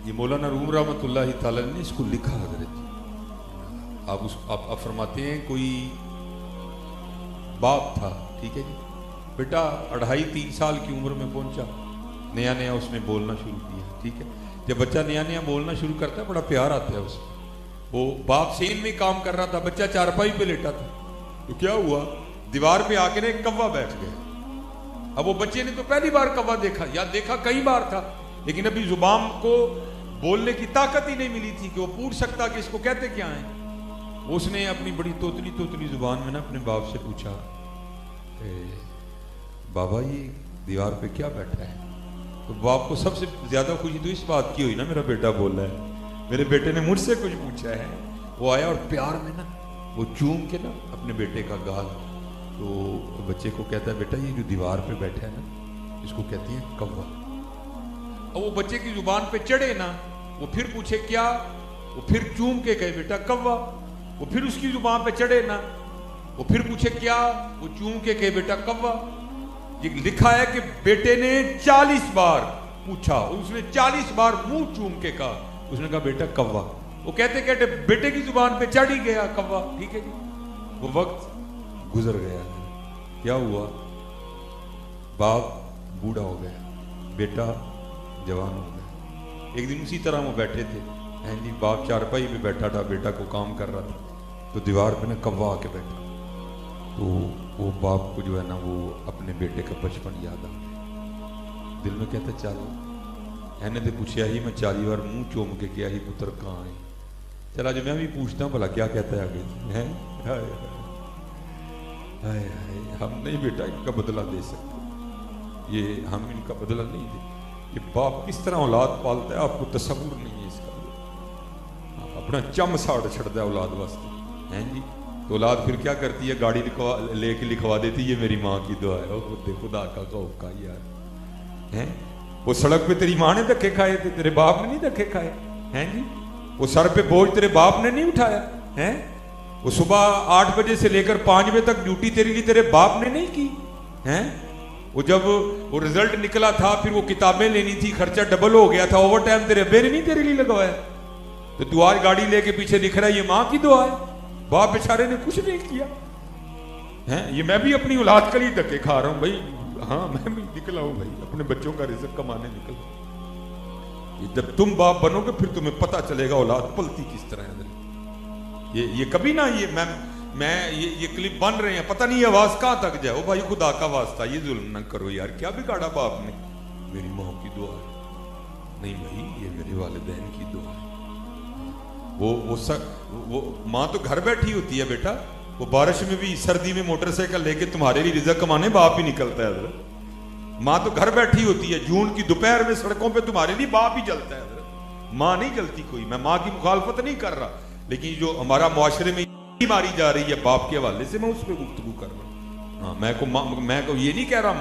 یہ مولانا روم رحمۃ اللہ تعالی نے اس کو لکھا حضرت. آپ فرماتے ہیں کوئی باپ تھا, ٹھیک ہے جی, بیٹا 2.5-3 سال کی عمر میں پہنچا, نیا نیا اس نے بولنا شروع کیا, ٹھیک ہے. جب بچہ نیا نیا بولنا شروع کرتا ہے بڑا پیار آتا ہے اس کو. وہ باپ سین میں کام کر رہا تھا, بچہ چارپائی پہ لیٹا تھا, تو کیا ہوا, دیوار پہ آ کے نا ایک کوا بیٹھ گیا. اب وہ بچے نے تو پہلی بار کوا دیکھا, یا دیکھا کئی بار تھا, لیکن ابھی زبان کو بولنے کی طاقت ہی نہیں ملی تھی کہ وہ پوچھ سکتا کہ اس کو کہتے کیا ہیں. اس نے اپنی بڑی توتلی زبان میں نا اپنے باپ سے پوچھا, بابا یہ دیوار پہ کیا بیٹھا ہے. تو باپ کو سب سے زیادہ خوشی تو اس بات کی ہوئی نا, میرا بیٹا بول رہا ہے, میرے بیٹے نے مجھ سے کچھ پوچھا ہے. وہ آیا اور پیار میں نا وہ چوم کے نا اپنے بیٹے کا گال, تو بچے کو کہتا ہے بیٹا یہ جو دیوار پہ بیٹھا ہے نا اس کو کہتی ہیں کوا. اور وہ بچے کی زبان پہ چڑھے نا, وہ پھر پوچھے کیا, وہ پھر چوم کے کہے بیٹا کوا. وہ پھر اس کی زبان پہ چڑھے نا, وہ پھر پوچھے کیا, وہ چوم کے کہے بیٹا کوا. یہ لکھا ہے کہ بیٹے نے 40 بار پوچھا, اس نے 40 بار منہ چوم کے کہا, اس نے کہا بیٹا کوا. وہ کہتے کہتے بیٹے کی زبان پہ چڑھ ہی گیا کوا, ٹھیک ہے جی. وہ وقت گزر گیا. کیا ہوا, باپ بوڑھا ہو گیا, بیٹا جوان ہو گیا. ایک دن اسی طرح وہ بیٹھے تھے, جی, باپ چارپائی پہ بیٹھا تھا, بیٹا کو کام کر رہا تھا, تو دیوار پہ نا کوا آ کے بیٹھا. تو وہ باپ کو جو ہے نا وہ اپنے بیٹے کا بچپن یاد آ گیا. دل میں کہتا چل اینے تے پوچھا ہی میں 40 بار منہ چوم کے کیا ہی پتر کہاں ہے, چلا جو میں بھی پوچھتا ہوں بھلا کیا کہتا ہے آگے. ہم نہیں بیٹا ان کا بدلہ دے سکتے, یہ ہم ان کا بدلہ نہیں دے. یہ باپ کس طرح اولاد پالتا ہے آپ کو تصور نہیں ہے اس کا. اپنا چم ساڑ چھڑتا ہے اولاد واسطے, ہیں جی. تو اولاد پھر کیا کرتی ہے, گاڑی لے کے لکھوا دیتی, یہ میری ماں کی دعا ہے. خدا کا خوف کا یار, ہیں وہ سڑک پہ تیری ماں نے دھکے کھائے تھے, تیرے باپ نے نہیں دھکے کھائے, ہیں جی. وہ سر پہ بوجھ تیرے باپ نے نہیں اٹھایا, ہیں. وہ صبح 8 بجے سے لے کر 5 بجے تک ڈیوٹی تیرے لیے تیرے باپ نے نہیں کی, ہیں. وہ جب وہ رزلٹ نکلا تھا پھر وہ کتابیں لینی تھی, خرچہ ڈبل ہو گیا تھا, اوور ٹائم تیرے ابے نے نہیں تیرے لیے لگوایا. تو تو آج گاڑی لے کے پیچھے لکھ رہا ہے یہ ماں کی دعا ہے, باپ بیچارے نے کچھ نہیں کیا, ہیں. یہ میں بھی اپنی اولاد کے لیے دھکے کھا رہا ہوں بھائی, ہاں میں بھی نکلا ہوں بھائی, اپنے بچوں کا رزق کمانے نکلا. جب تم باپ بنو گے پھر تمہیں پتہ چلے گا اولاد پلتی کس طرح ہے. یہ کبھی نہ یہ کلپ بن رہے ہیں, پتہ نہیں یہ آواز کہاں تک جائے. او بھائی خدا کا واسطہ یہ ظلم نہ کرو یار, کیا بگاڑا باپ نے. میری ماں کی دعا ہے, نہیں بھائی یہ میرے والدین کی دعا ہے. وہ ماں تو گھر بیٹھی ہوتی ہے بیٹا, وہ بارش میں بھی سردی میں موٹر سائیکل لے کے تمہارے لیے رزق کمانے باپ ہی نکلتا ہے حضرت. ماں تو گھر بیٹھی ہوتی ہے, جون کی دوپہر میں سڑکوں پہ تمہارے لیے باپ ہی جلتا ہے حضرت, ماں نہیں جلتی کوئی. میں ماں کی مخالفت نہیں کر رہا, لیکن جو ہمارا معاشرے میں ماری جا رہی ہے باپ کے حوالے سے میں اس پہ گفتگو کر رہا ہوں. ہاں میں کو یہ نہیں کہہ رہا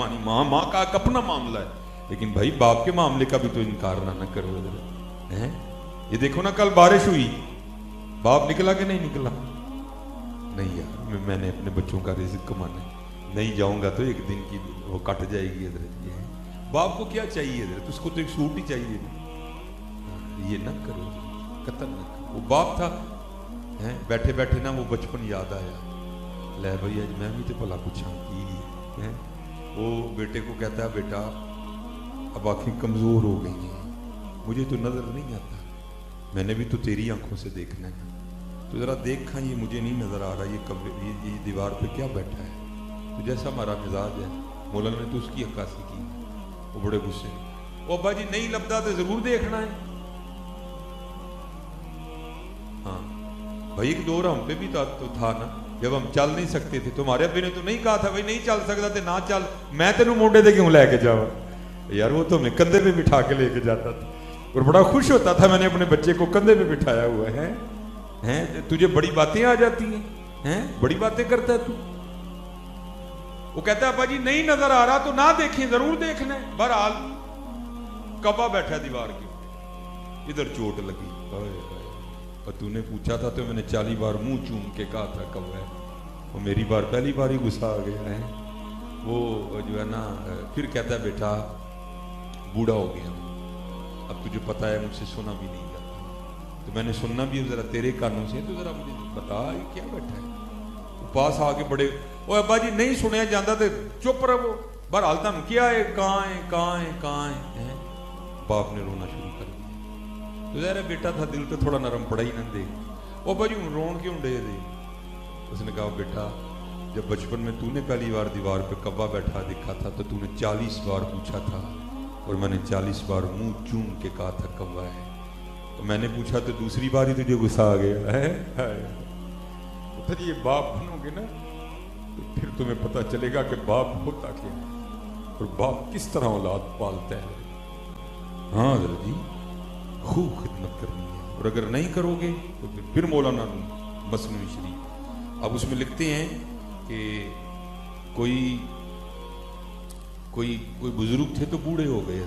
ماں کا اپنا معاملہ ہے, لیکن بھائی باپ کے معاملے کا بھی تو انکار نہ کرو حضرت. یہ دیکھو نا کل بارش ہوئی, باپ نکلا کہ نہیں نکلا. نہیں یار میں نے اپنے بچوں کا رزق کمانا ہے, نہیں جاؤں گا تو ایک دن کی وہ کٹ جائے گی حضرت. باپ کو کیا چاہیے حضرت, اس کو تو ایک سوٹ ہی چاہیے. یہ نہ کرو, قتل نہ کرو. وہ باپ تھا, بیٹھے بیٹھے نا وہ بچپن یاد آیا, لے بھائی آج میں بھی تو بھلا پوچھا کی. وہ بیٹے کو کہتا ہے بیٹا اب آنکھیں کمزور ہو گئی ہیں, مجھے تو نظر نہیں آتا, میں نے بھی تو تیری آنکھوں سے دیکھنا ہے, تو ذرا دیکھا یہ مجھے نہیں نظر آ رہا یہ دیوار پہ کیا بیٹھا ہے. تو جیسا ہمارا مزاج ہے مولانا نے تو اس کی عکاسی کی. وہ بڑے غصے, او ابا جی نہیں لبدا تو ضرور دیکھنا ہے. ہاں بھائی ایک دور ہم پہ بھی تو تھا نا, جب ہم چل نہیں سکتے تھے. تمہارے ابے نے تو نہیں کہا تھا بھائی نہیں چل سکتا تھے نہ چل, میں تینوں موڈے دے کیوں لے کے جاؤں یار. وہ تو ہمیں کندھے پہ بٹھا کے لے کے جاتا تھا اور بڑا خوش ہوتا تھا, میں نے اپنے بچے کو کندھے پہ بٹھایا ہوا ہے. تجھے بڑی باتیں آ جاتی ہیں, بڑی باتیں کرتا ہے تو. وہ کہتا ہے ابا جی نہیں نظر آ رہا تو نہ دیکھیں, ضرور دیکھنا ہے. بہرحال کبا بیٹھا دیوار کی, ادھر چوٹ لگی. اور تو نے پوچھا تھا تو میں نے 40 بار منہ چوم کے کہا تھا کب ہے. وہ میری بار پہلی بار ہی غصہ آ گیا ہے. وہ جو ہے نا پھر کہتا ہے بیٹا بوڑھا ہو گیا, اب तुझे पता है मुझसे सुना भी नहीं जाता, तो मैंने सुनना भी ज़रा तेरे कानों से, तो ज़रा मुझे बता ये क्या बैठा है। वो पास आके बड़े, ओ अब्बा जी नहीं सुनिया जाता तो चुप रहो, बहरहाल तुम क्या है, कहाँ है कहाँ है कहाँ है। बाप ने रोना शुरू कर दिया। तो ज़रा बेटा था, दिल तो थोड़ा नरम पड़ा ही ना दे। ओ अब्बा जी रोन क्यों डे दे। उसने कहा बेटा जब बचपन में तूने पहली बार दीवार पे कब्बा बैठा दिखा था तो तूने 40 बार पूछा था और मैंने 40 बार मुंह चूम के कहा था कब्बा है। तो मैंने पूछा तो दूसरी बार ही तुझे गुस्सा आ गया है। तो ये बाप बनोगे ना तो फिर तुम्हें पता चलेगा कि बाप होता क्या है और बाप किस तरह औलाद पालता है। हाँ हज़रत जी खूब खिदमत करनी है, और अगर नहीं करोगे तो फिर मौलाना मसनवी शरीफ अब उसमें लिखते हैं कि कोई बुजुर्ग थे तो बूढ़े हो गए।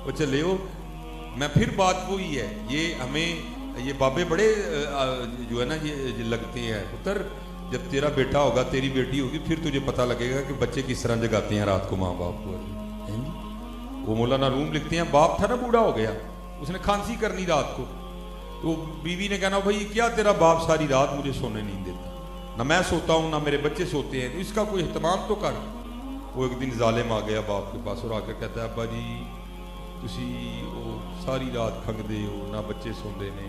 वो चले हो, मैं फिर बात वही है, ये हमें ये बाबे बड़े जो है ना ये लगते हैं। पुत्र जब तेरा बेटा होगा तेरी बेटी होगी फिर तुझे पता लगेगा कि बच्चे किस तरह जगाते हैं रात को माँ बाप को। वो मौलाना रूम लिखते हैं, बाप था ना बूढ़ा हो गया, उसने खांसी करनी रात को, तो बीवी ने कहना भाई क्या तेरा बाप सारी रात मुझे सोने नहीं देता, ना मैं सोता हूँ ना मेरे बच्चे सोते हैं, तो इसका कोई एहतमाम तो कर। वो एक दिन जालिम आ गया बाप के पास और आकर कहता है अब्बा जी तुसी वो सारी रात खंगदे हो, ना बच्चे सोंदे ने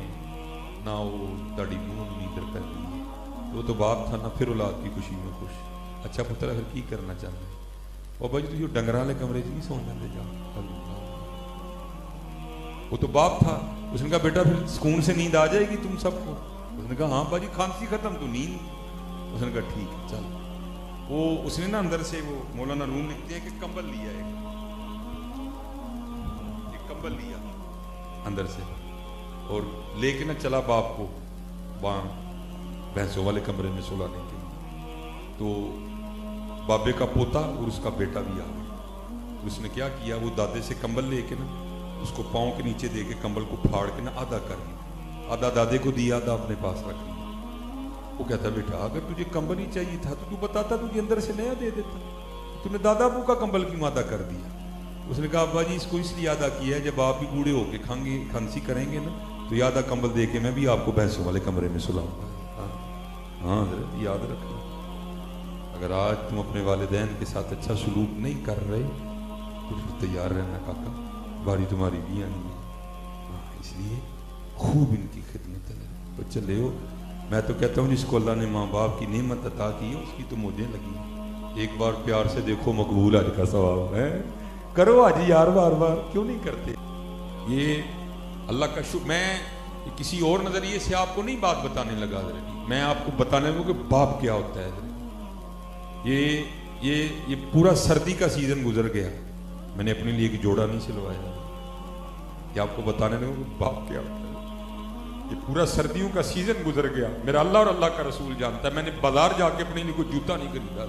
ना वो ताड़ी मूंह नींदर करती है। वो तो बाप था ना, फिर औलाद की खुशी में खुश। अच्छा पुत्र फिर की करना चाहते हैं। अब्बा जी तुम डंगर वाले कमरे च नहीं सो जाते जा। वो तो बाप था। उसने कहा बेटा फिर सुकून से नींद आ जाएगी तुम सबको। उसने कहा हाँ बाजी खांसी खत्म तो नींद। उसने कहा ठीक है चल। वो उसने ना अंदर से वो मौलाना रूम लिखते हैं कि कंबल लिया एक कंबल लिया अंदर से और लेके ना चला बाप को वहां भैंसों वाले कमरे में सुलाने के लिए। तो बाबे का पोता और उसका बेटा भी आ गया। तो उसने क्या किया, वो दादे से कंबल लेके ना उसको पाँव के नीचे दे के कंबल को फाड़ के ना आधा कर दिया, आधा दादे को दिया, आधा अपने पास रख लिया। वो कहता बेटा अगर तुझे कंबल ही चाहिए था तो तू बताता, तुझे अंदर से नया दे देता, तूने दादा अबू का कंबल क्यों आधा कर दिया। उसने कहा अब्बा जी इसको इसलिए आधा किया है जब आप भी बूढ़े होके खांसी करेंगे ना तो आधा कंबल दे के मैं भी आपको भैंसों वाले कमरे में सुलाऊंगा। हाँ याद रखना, अगर आज तुम अपने वालिदैन के साथ अच्छा सलूक नहीं कर रहे तो फिर तैयार रहना काका, बारी तुम्हारी भी आनी है। इसलिए खूब इनकी खिदमत है। तो चले हो, मैं तो कहता हूँ जिसको अल्लाह ने माँ बाप की नेमत अता की है उसकी तो मुझे लगी। एक बार प्यार से देखो मकबूल आज का सवाब है, करो आज यार, बार बार क्यों नहीं करते। ये अल्लाह का शुक्र। मैं किसी और नजरिए से आपको नहीं बात बताने लगा, मैं आपको बताने लगा कि बाप क्या होता है। ये पूरा सर्दी का सीजन गुजर गया, मैंने अपने लिए एक जोड़ा नहीं सिलवाया, ये आपको बताने लगा कि बाप क्या होता है। ये पूरा सर्दियों का सीजन गुजर गया, मेरा अल्लाह और अल्लाह का रसूल जानता है। मैंने बाजार जाके अपने लिए कोई जूता नहीं खरीदा,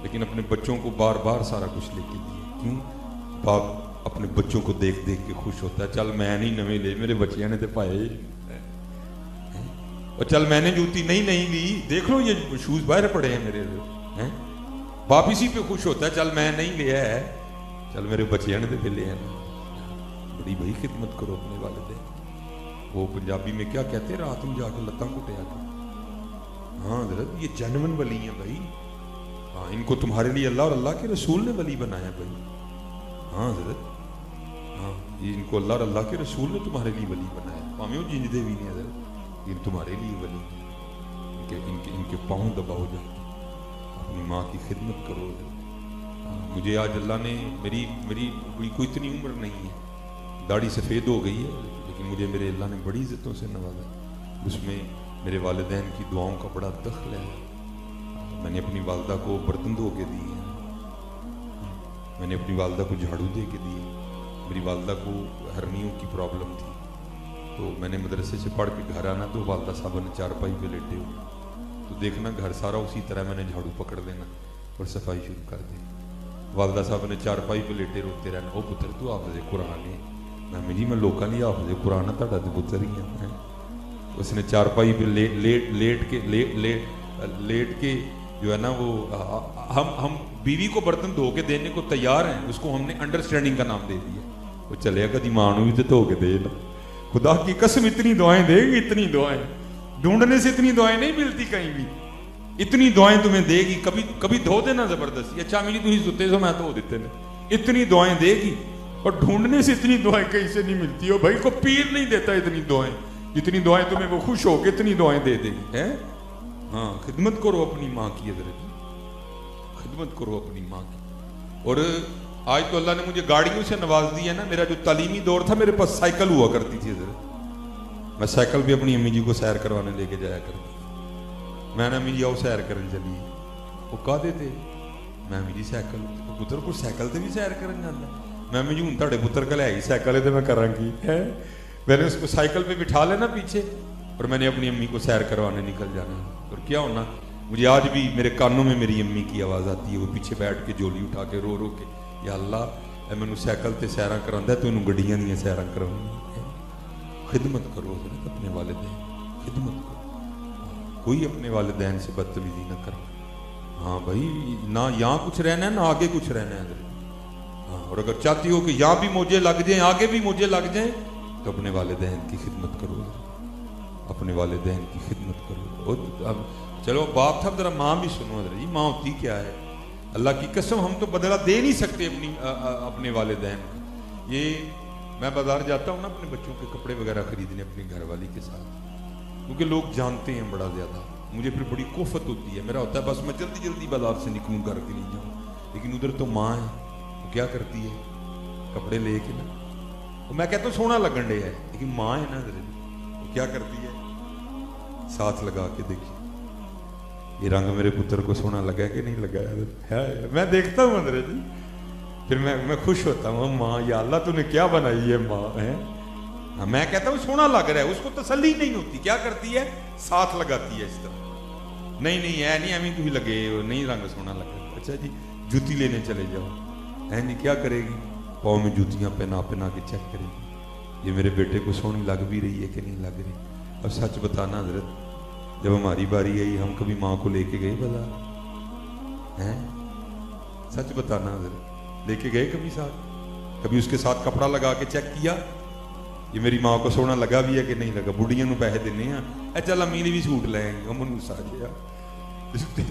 लेकिन अपने बच्चों को बार बार सारा कुछ लेके दिए। क्यों? बाप अपने बच्चों को देख देख के खुश होता है। चल मैं नहीं नवे ले, मेरे बच्चियां ने तो पाए, और चल मैंने जूती नहीं ली, देख लो ये शूज बाहर पड़े हैं मेरे हैं। बाप इसी पे खुश होता है, चल मैं नहीं लिया है, चल मेरे बच्चियां ने तो ले आना। बड़ी भाई खिदमत करो अपने वालिदैन। वो पंजाबी में क्या कहते हैं, रात में जाकर लत्ता कुटिया कर। हाँ हज़रत ये जेन्युइन वली हैं भाई। हाँ इनको तुम्हारे लिए अल्लाह और अल्लाह के रसूल ने वली बनाया भाई। हाँ हज़रत, हाँ ये इनको अल्लाह और अल्लाह के रसूल ने तुम्हारे लिए वली बनाया। भावें वो जिंदे भी नहीं हज़रत, ये तुम्हारे लिए वली। इनके पाँव दबाओ जाके, अपनी माँ की खिदमत करो। मुझे आज अल्लाह ने मेरी कोई इतनी उम्र नहीं है, दाढ़ी सफ़ेद हो गई है, लेकिन मुझे मेरे अल्लाह ने बड़ी इज़्ज़तों से नवाजा। उसमें मेरे वालिदैन की दुआओं का बड़ा दखल है। मैंने अपनी वालदा को बर्तन धो के दिए, मैंने अपनी वालदा को झाड़ू दे के दिए। मेरी वालदा को हर्नियों की प्रॉब्लम थी, तो मैंने मदरसे से पढ़ के घर आना तो वालदा साहब ने चारपाई पे लेटे हुए, तो देखना घर सारा उसी तरह मैंने झाड़ू पकड़ देना और सफाई शुरू कर दी। वालदा साहब ने चारपाई पे लेटे रोते रहना, ओ पुत्र तू हाफिज़ कुरान है। मैं जी मैं लोगों नहीं हाफिज़ कुरान है, तुहाडा तो पुत्र ही है। उसने चारपाई पे लेट के जो है ना वो हम बीवी को बर्तन धो के देने को तैयार हैं, उसको हमने अंडरस्टैंडिंग का नाम दे दिया। وہ چلے کدی ماں نو بھی تو دھو کے دے نا. خدا کی قسم اتنی دعائیں دے گی, اتنی دعائیں ڈھونڈنے سے اتنی دعائیں نہیں ملتی کہیں بھی. اتنی دعائیں تمہیں دے گی, کبھی دھو دینا زبردستی, اچھا میری تھی ستے سو میں دھو دیتے ہیں. اتنی دعائیں دے گی, اور ڈھونڈنے سے اتنی دعائیں کہیں سے نہیں ملتی. اور بھائی کو پیر نہیں دیتا اتنی دعائیں, جتنی دعائیں تمہیں وہ خوش ہو کے اتنی دعائیں دے دے گی. ہے ہاں, خدمت کرو اپنی ماں کی, حضرت خدمت کرو اپنی ماں کی. اور آج تو اللہ نے مجھے گاڑیوں سے نواز دیا ہے نا. میرا جو تعلیمی دور تھا میرے پاس سائیکل ہوا کرتی تھی حضرت. میں سائیکل بھی اپنی امی جی کو سیر کروانے لے کے جایا کرتا. میں نے امی جی آؤ سیر کرن چلی, وہ کہا دیتے میں امی جی سائیکل پتر کو سائیکل تے بھی سیر کرن جانا. میں امی جی ہوں تھوڑے پتر کل ہے ہی سائیکل ہے تو میں کراں گی. میں نے اس کو سائیکل پہ بٹھا لینا پیچھے, اور میں نے اپنی امی کو سیر کروانے نکل جانا. اور کیا ہونا, مجھے آج بھی میرے کانوں میں میری امی کی آواز آتی ہے, وہ پیچھے بیٹھ کے جولی اٹھا کے رو رو کے, یا اللہ اے مینوں سائیکل تے سیراں کراندا تو انہوں گڈیاں دیاں سیراں کراؤں. خدمت کرو حضرت اپنے والدین, خدمت کرو. کوئی اپنے والدین سے بدتمیزی نہ کرو. ہاں بھائی, نہ یہاں کچھ رہنا ہے نہ آگے کچھ رہنا ہے حضرت. ہاں, اور اگر چاہتی ہو کہ یہاں بھی موجے لگ جائیں آگے بھی موجے لگ جائیں تو اپنے والدین کی خدمت کرو, اپنے والدین کی خدمت کرو. اب چلو باپ تھا, ذرا ماں بھی سنو حضرت جی. ماں ہوتی کیا ہے, اللہ کی قسم ہم تو بدلہ دے نہیں سکتے اپنے والدین کو. یہ میں بازار جاتا ہوں نا اپنے بچوں کے کپڑے وغیرہ خریدنے اپنی گھر والی کے ساتھ, کیونکہ لوگ جانتے ہیں بڑا زیادہ. مجھے پھر بڑی کوفت ہوتی ہے, میرا ہوتا ہے بس میں جلدی جلدی بازار سے نکلوں گھر کے لیے جاؤں. لیکن ادھر تو ماں ہے, وہ کیا کرتی ہے کپڑے لے کے نا, میں کہتا ہوں سونا لگن ڈے ہے, لیکن ماں ہے نا حضرت, وہ کیا کرتی ہے ساتھ لگا کے دیکھیے یہ رنگ میرے پتر کو سونا لگا کہ نہیں لگا ہے. میں دیکھتا ہوں حضرت جی, پھر میں خوش ہوتا ہوں, ماں یا اللہ تو نے کیا بنائی ہے ماں ہے. میں کہتا ہوں سونا لگ رہا ہے, اس کو تسلی نہیں ہوتی, کیا کرتی ہے ساتھ لگاتی ہے اس طرح. نہیں ہے نہیں ایویں کوئی لگے نہیں رنگ سونا لگا. اچھا جی جوتی لینے چلے جاؤ, ہے نہیں کیا کرے گی پاؤں میں جوتیاں پہنا کے چیک کرے گی یہ میرے بیٹے کو سونی لگ بھی رہی ہے کہ نہیں لگ رہی. اور سچ بتانا حضرت, جب ہماری باری آئی ہم کبھی ماں کو لے کے گئے بازار ہیں, سچ بتانا حضرت لے کے گئے کبھی ساتھ, کبھی اس کے ساتھ کپڑا لگا کے چیک کیا یہ میری ماں کو سونا لگا بھی ہے کہ نہیں لگا. بڑھیاں نو پیسے دینے ہیں, اے چل امی بھی سوٹ لیں گے, امن سا جیا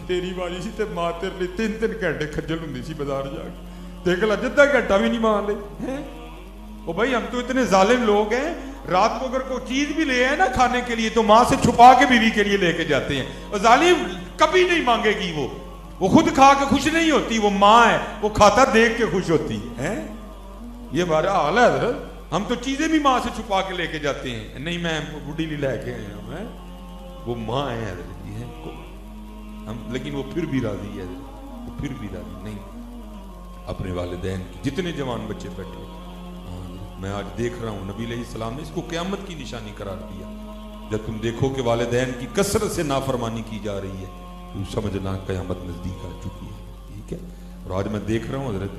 تیری باری سی تے ماں تیرے لیے 3 گھنٹے کھجل ہوندی سی بازار جا کے, دیکھ لا جدہ گھنٹہ بھی نہیں مان لے ہیں. او بھائی ہم تو اتنے ظالم لوگ ہیں, رات کو اگر کوئی چیز بھی لے آئے نا کھانے کے لیے تو ماں سے چھپا کے بیوی کے لیے لے کے جاتے ہیں. اور ظالم کبھی نہیں مانگے گی, وہ خود کھا کے خوش نہیں ہوتی, وہ ماں ہے وہ کھاتا دیکھ کے خوش ہوتی ہے. یہ ہمارا حال ہے حضرت, ہم تو چیزیں بھی ماں سے چھپا کے لے کے جاتے ہیں. نہیں میں بڈھی نہیں لے کے آیا ہوں, وہ ماں ہے حضرت جی ہے ہم, لیکن وہ پھر بھی راضی ہے حضرت, وہ پھر بھی راضی نہیں اپنے والدین کی. جتنے جوان بچے بیٹھے میں آج دیکھ رہا ہوں, نبی علیہ السلام نے اس کو قیامت کی نشانی قرار دیا. جب تم دیکھو کہ والدین کی کثرت سے نافرمانی کی جا رہی ہے تو سمجھنا قیامت نزدیک آ چکی ہے. ٹھیک ہے, اور آج میں دیکھ رہا ہوں حضرت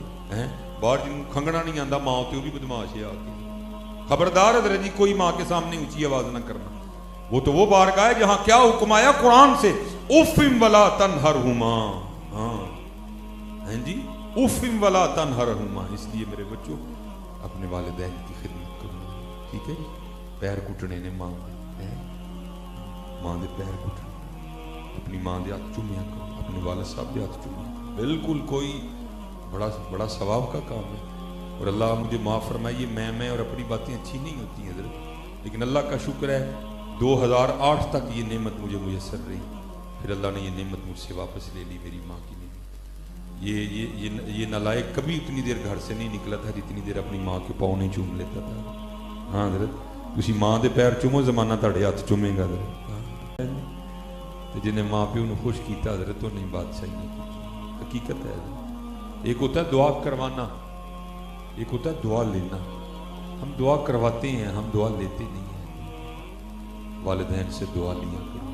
باہر جن کھنگنا نہیں آتا ماں ہوتے وہ بھی بدماش ہے. خبردار حضرت جی کوئی ماں کے سامنے اونچی آواز نہ کرنا. وہ تو وہ بارگاہ ہے جہاں کیا حکم آیا قرآن سے, اف ولا تنہرہما. ہاں جی, اف ولا تنہرہما. اس لیے میرے بچوں اپنے والدین کی خدمت کرو. ٹھیک ہے جی, پیر کٹنے نے ماں دے پیر کٹنے, اپنی ماں دے ہاتھ چومیا کرو, اپنے والد صاحب دے ہاتھ چومیا کرو. بالکل کوئی بڑا ثواب کا کام ہے. اور اللہ مجھے معاف فرمائیے, میں اور اپنی باتیں اچھی نہیں ہوتی ہیں حضرت, لیکن اللہ کا شکر ہے 2008 تک یہ نعمت مجھے میسر رہی. پھر اللہ نے یہ نعمت مجھ سے واپس لے لی, میری ماں کی نعمت. یہ نالائق کبھی اتنی دیر گھر سے نہیں نکلا تھا جتنی دیر اپنی ماں کے پاؤں نہیں چوم لیتا تھا. ہاں حضرت, تسی ماں دے پیر چومو زمانہ تہاڈے ہاتھ چومے گا حضرت. جنہیں ماں پیو نے خوش کیتا حضرت تو نہیں بادشاہی نہیں کی. حقیقت ہے حضرت. ایک ہوتا ہے دعا کروانا, ایک ہوتا ہے دعا لینا. ہم دعا کرواتے ہیں, ہم دعا لیتے نہیں ہیں. والدین سے دعا لیا کرو,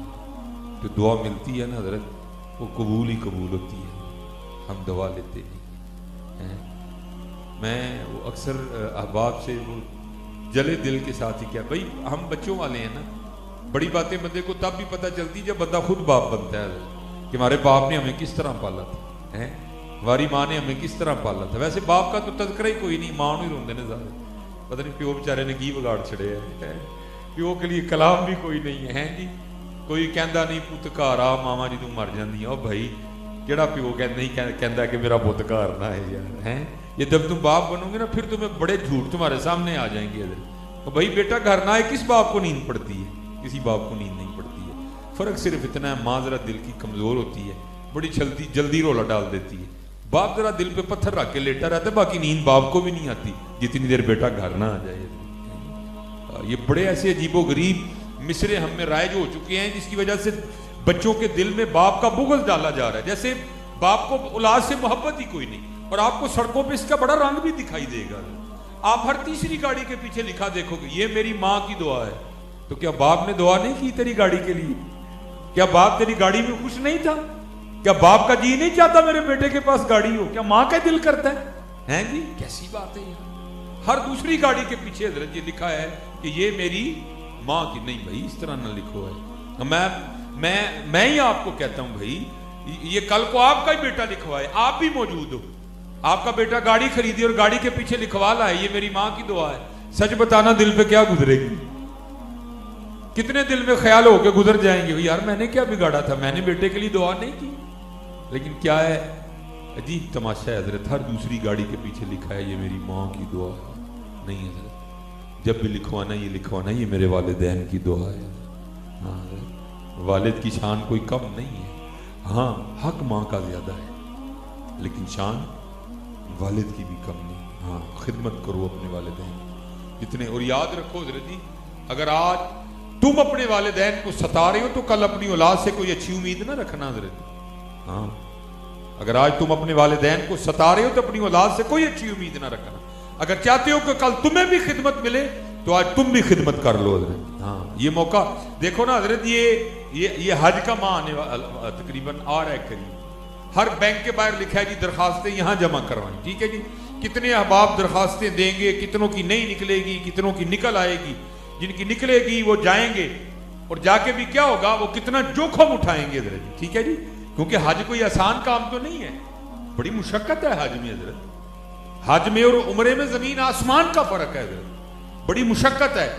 جو دعا ملتی ہے نا حضرت وہ قبول ہی قبول ہوتی ہے, ہم دعا لیتے نہیں. میں وہ اکثر احباب سے وہ جلے دل کے ساتھ ہی کیا, بھائی ہم بچوں والے ہیں نا, بڑی باتیں بندے کو تب بھی پتہ چلتی جب بندہ خود باپ بنتا ہے کہ ہمارے باپ نے ہمیں کس طرح پالا تھا, ہماری ماں نے ہمیں کس طرح پالا تھا. ویسے باپ کا تو تذکرہ ہی کوئی نہیں, ماں نہیں روندے نے زیادہ. पता नहीं प्यो बेचारे ने की बिगाड़ छड़े है। प्यो के लिए कलाम भी कोई नहीं है जी। कोई कहता नहीं पुत घर आ मामा जी तू मर जाती है। भाई केड़ा प्यो नहीं कहता कि मेरा पुत घर ना है यार है। ये जब तुम बाप बनोगे ना फिर तुम्हें बड़े झूठ तुम्हारे सामने आ जाएंगे इधर। तो भाई बेटा घर ना आए, किस बाप को नींद पड़ती है? किसी बाप को नींद नहीं पड़ती है। फर्क सिर्फ इतना है, माँ जरा दिल की कमजोर होती है, बड़ी जल्दी रोला डाल देती है। बाप जरा दिल पे पत्थर रख के लेटा रहता है, बाकी नींद बाप को भी नहीं आती जितनी देर बेटा घर ना आ जाए। ये बड़े ऐसे अजीबो गरीब मिसरे हम में राइज हो चुके हैं जिसकी वजह से बच्चों के दिल में बाप का बुग़्ज़ डाला जा रहा है, जैसे बाप को औलाद से मोहब्बत ही कोई नहीं। और आपको सड़कों पे इसका बड़ा रंग भी दिखाई देगा। आप हर तीसरी गाड़ी के पीछे लिखा देखोगे ये मेरी माँ की दुआ है। तो क्या बाप ने दुआ नहीं की तेरी गाड़ी के लिए? क्या बाप तेरी गाड़ी में खुश नहीं था? क्या बाप का जी नहीं चाहता मेरे बेटे के पास गाड़ी हो? क्या माँ का दिल करता है जी? कैसी बात है यार। हर दूसरी गाड़ी के पीछे हजरत ये लिखा है कि ये मेरी माँ की। नहीं भाई, इस तरह ना लिखो है। मैं ही आपको कहता हूं भाई, ये कल को आपका ही बेटा लिखवाए, आप भी मौजूद हो, आपका बेटा गाड़ी खरीदी और गाड़ी के पीछे लिखवा लाए ये मेरी माँ की दुआ है। सच बताना दिल पे क्या गुजरेगी? कितने दिल में ख्याल होके गुजर जाएंगे यार मैंने क्या बिगाड़ा था, मैंने बेटे के लिए दुआ नहीं की। लेकिन क्या है अजीब तमाशा है हजरत, हर दूसरी गाड़ी के पीछे लिखा है ये मेरी माँ की दुआ है। नहीं हजरत, जब भी लिखवाना ये मेरे वालिदैन की दुआ है। हाँ, वालिद की शान कोई कम नहीं है। हाँ, हक माँ का ज्यादा है लेकिन शान वालिद की भी कम नहीं। हाँ, खिदमत करो अपने वालिदैन जितने। और याद रखो हजरत जी, अगर आज तुम अपने वालिदैन को सता रहे हो तो कल अपनी औलाद से कोई अच्छी उम्मीद ना रखना हजरत। हाँ, अगर आज तुम अपने वालिदैन को सता रहे हो तो अपनी औलाद से कोई अच्छी उम्मीद ना रखना। अगर चाहते हो कि कल तुम्हें भी खिदमत मिले तो आज तुम भी खिदमत कर लो हजरत। हाँ, ये मौका देखो ना हजरत, ये हज का माह आने वाला तकरीबन आ रहा है करीब। हर बैंक के बाहर लिखा है जी दरखास्तें यहाँ जमा करवाएं। ठीक है जी, कितने अहबाब दरखास्तें देंगे, कितनों की नहीं निकलेगी, कितनों की निकल आएगी। जिनकी निकलेगी वो जाएंगे और जाके भी क्या होगा, वो कितना जोखम उठाएंगे हजरत जी। ठीक है जी, क्योंकि हज कोई आसान काम तो नहीं है, बड़ी मुशक्कत है हज में हजरत। हज में और उम्रे में जमीन आसमान का फर्क है हजरत, बड़ी मुशक्कत है।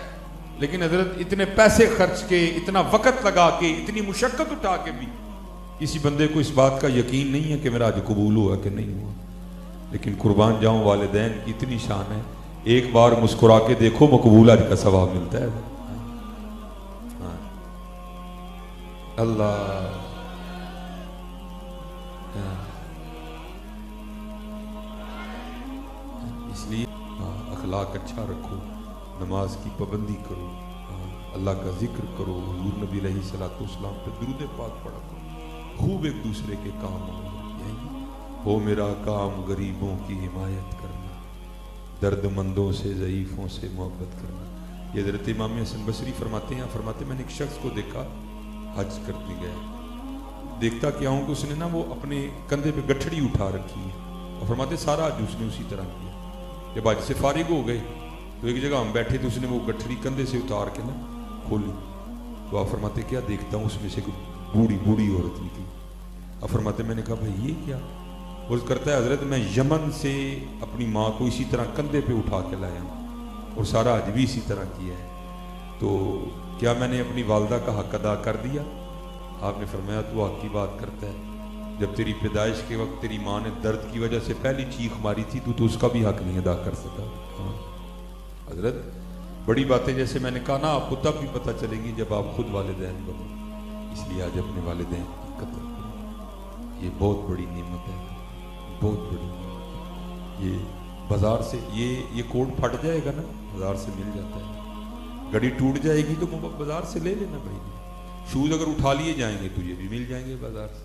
लेकिन हजरत इतने पैसे खर्च के, इतना वक्त लगा के, इतनी मुशक्कत उठा के भी किसी बंदे को इस बात का यकीन नहीं है कि मेरा हज कबूल हुआ कि नहीं हुआ। लेकिन कुर्बान जाऊं वालिदैन की इतनी शान है, एक बार मुस्कुरा के देखो मकबूल हज का सवाब मिलता है। हाँ। अल्लाह इसलिए अखलाक अच्छा रखो, नमाज की पाबंदी करो, अल्लाह का जिक्र करो, हुजूर नबी अलैहिस्सलाम पे दुरूद पाक पढ़ा करो, खूब एक दूसरे के काम आओ। हो मेरा काम गरीबों की हिमायत करना, दर्दमंदों से ज़ईफ़ों से मोहब्बत करना। ये हज़रत इमाम हसन बसरी फरमाते हैं, फरमाते मैंने एक शख्स को देखा हज करने गया, देखता क्या हूँ कि उसने ना वो अपने कंधे पे गठड़ी उठा रखी है और फरमाते सारा हज उसने उसी तरह किया। जब हज से फारिग हो गए तो एक जगह हम बैठे तो उसने वो गठड़ी कंधे से उतार के ना खोली। तो आप फरमाते क्या देखता हूँ उसमें से बूढ़ी औरत निकली। अब फरमाते मैंने कहा भाई ये क्या? और करता है हजरत मैं यमन से अपनी माँ को इसी तरह कंधे पे उठा के लाया और सारा हज भी इसी तरह किया है, तो क्या मैंने अपनी वालदा का हक अदा कर दिया? आपने फरमाया तू हक की बात करता है, जब तेरी पैदाइश के वक्त तेरी माँ ने दर्द की वजह से पहली चीख मारी थी तो उसका भी हक नहीं अदा कर सका। हाँ हजरत, बड़ी बातें जैसे मैंने कहा ना आपको तब भी पता चलेंगी जब आप खुद वालिदैन बनो। इसलिए आज अपने वालिदैन की कदर करो, ये बहुत बड़ी नेमत है, बहुत बड़ी। ये बाजार से ये कोट फट जाएगा ना, बाजार से मिल जाता है। घड़ी टूट जाएगी तो बाजार से ले लेना भाई। शूज अगर उठा लिए जाएंगे तो ये भी मिल जाएंगे बाजार से।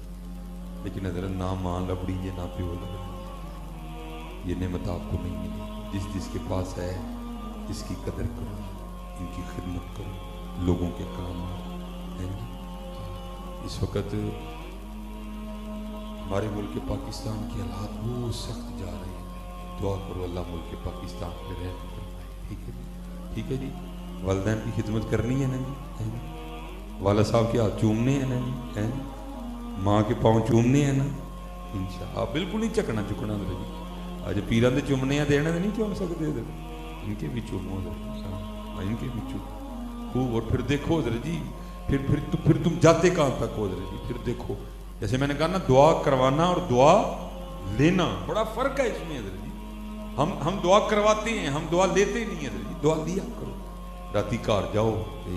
लेकिन हजरत ना माँ लबड़ी है ना प्यो लबड़ी, ये नेमत आपको नहीं मिली। जिसके पास है इसकी कदर करो, इनकी खिदमत करो, लोगों के काम आओ। इस वक्त हमारे मुल्क पाकिस्तान की हालात बहुत सख्त जा रही है, दुआ करो अल्लाह मुल्क पाकिस्तान पे रह। ठीक है, ठीक है जी। वालिदैन की खिदमत करनी है ना जी, वाला साहब के हाथ चूमने हैं ना जी, है माँ के पाँव चूमने हैं ना इंशाअल्लाह। बिल्कुल नहीं चकना चुकना जी, अज पीरां दे चुमने देने नहीं चुम सकते। इनके भी चूमो हजरत, इनके भी चूमो खूब। और फिर देखो हजरत जी, फिर तुम जाते कहाँ तक हो हजरत जी, फिर देखो जैसे मैंने कहा ना, दुआ करवाना और दुआ लेना बड़ा फर्क है इसमें हजरत जी। हम दुआ करवाते हैं, हम दुआ लेते नहीं हजरत जी, दुआ लिया करो। राती घर जाओ,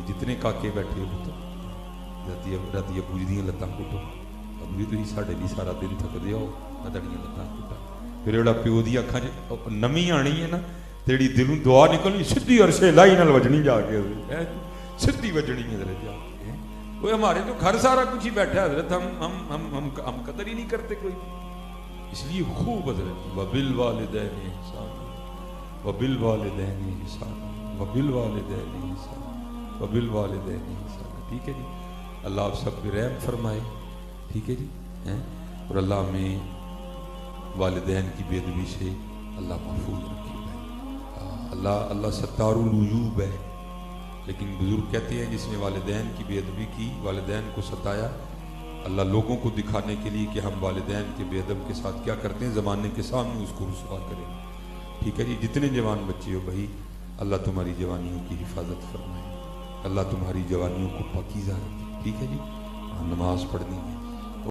जितने काके बैठे हो तो राती अबू जी दी लत्तां कुटो, अबू जी तुसीं साडे लिए सारा दिन थकदे हो, मैं तुहाडीਆਂ लत्तां कुटा। फिर ਜਿਹੜਾ ਪਿਓ ਦੀ ਅੱਖਾਂ 'ਚ ਨਮੀ ਆਣੀ ਹੈ ਨਾ, ਤੇ ਜਿਹੜੀ ਦਿਲੋਂ ਦੁਆ ਨਿਕਲਣੀ ਸਿੱਧੀ ਅਰਸ਼ੇ ਲਾਈ ਨਾਲ ਵਜਣੀ ਜਾ ਕੇ, सीधी वजनी है हजरत जाके। वो हमारे तो घर सारा कुछ ही बैठा है हजरत, हम कदर ही नहीं करते कोई। इसलिए खूब हजरत वबिल वालिदैन ihसान, वबिल वालिदैन ihसान, वबिल वालिदैन ihसान, वबिल वालिदैन ihसान। ठीक है जी, अल्लाह आप सब पे रहम फरमाए। ठीक है जी हैं, और अल्लाह में वालिदैन की बेदबी से अल्लाह महफूज रखे। अल्लाह सत्तारुल उयूब है, लेकिन बुजुर्ग कहते हैं जिसने वालिदैन की बेअदबी की, वालिदैन को सताया, अल्लाह लोगों को दिखाने के लिए कि हम वालिदैन के बेअदब के साथ क्या करते हैं, ज़माने के सामने उसको रुसवा करें। ठीक है जी, जितने जवान बच्चे हो भाई, अल्लाह तुम्हारी जवानियों की हिफाजत फरमाए, अल्लाह तुम्हारी जवानियों को पाकीज़ा रखे। ठीक है जी, नमाज पढ़नी है।